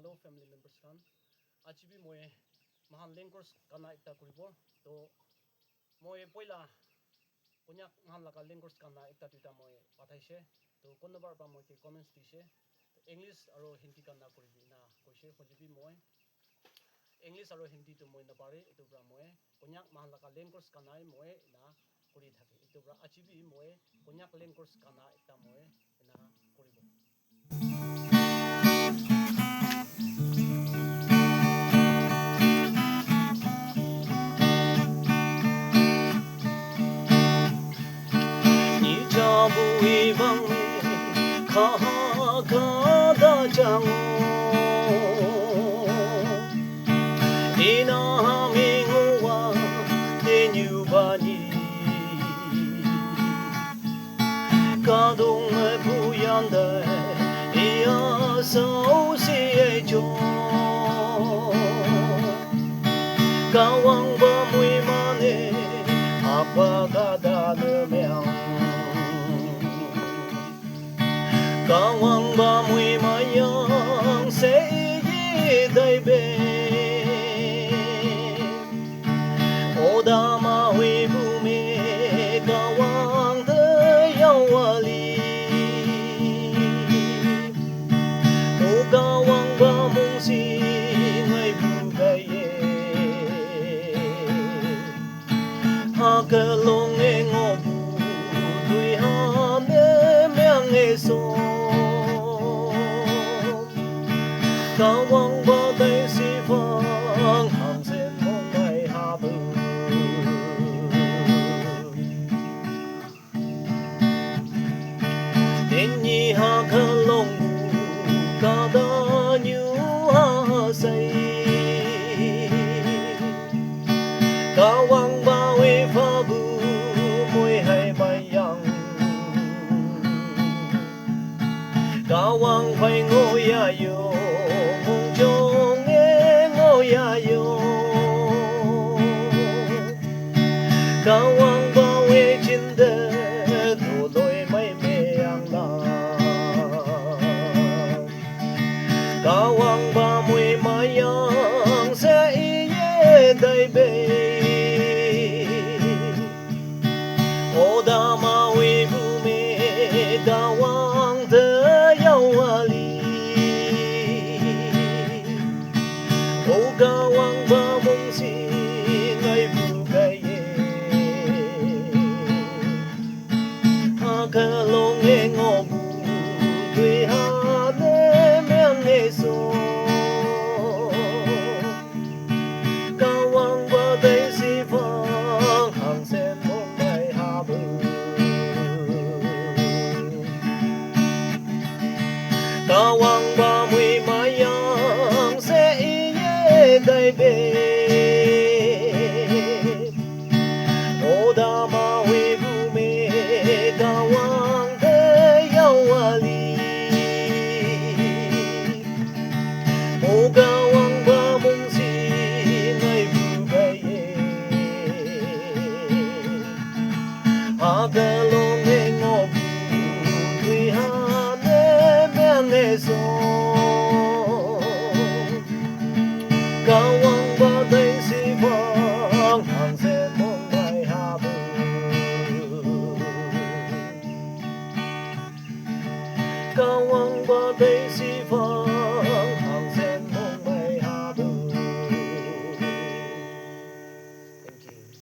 hello family members kan achibi moye mahan lengkors kana ekta kuribo to moye poila konyak mahan laka lengkors kana ekta duita moye pathaise to konobar pa moye comments dise english aro hindi kana kuribi na koise hojibi moye english aro hindi to moye na pare etu bra moye konyak mahan laka lengkors kana moye na kuri thake etu bra achibi moye konyak lengkors kana ekta moye na kuribo Khagada jango ina minguwa tenyubani kadung buyanda ia association kawang bamui mane apagada lemang Kawang ba mui mayang se yi dai be Oda ma hui bu me kawang de yao wali O kawang ba mung si ngai bu gai ye Ha ke long e ngo bu dui ha me meang e so Kawang ba dai si fang ham sen mong mai ha bu Tin yi ha ka long ka da nyu ha sai Kawang ba we fa bu mui hai mai yang Kawang phai ngo ya yo Kawang ba we chin de do loi mai me ang la Kawang ba mui mai yang se ye dai be Oda ma we bu me kawang de yao ali O kawang ba mong si ngai bu gai ka long e ngo bu dui ha ne meang e so Kawang ba dai si fang hang sen mong mai ha bu Kawang ba mui mai yang se ye dai be Oda ma we bu me Kawang de yao wali O kawang ba mong si ngai bu gai ye Ha ka long e ngo bu dui ha ne meang e so Kawang ba dai si fang hang sen mong mai ha bu Kawang ba dai si fang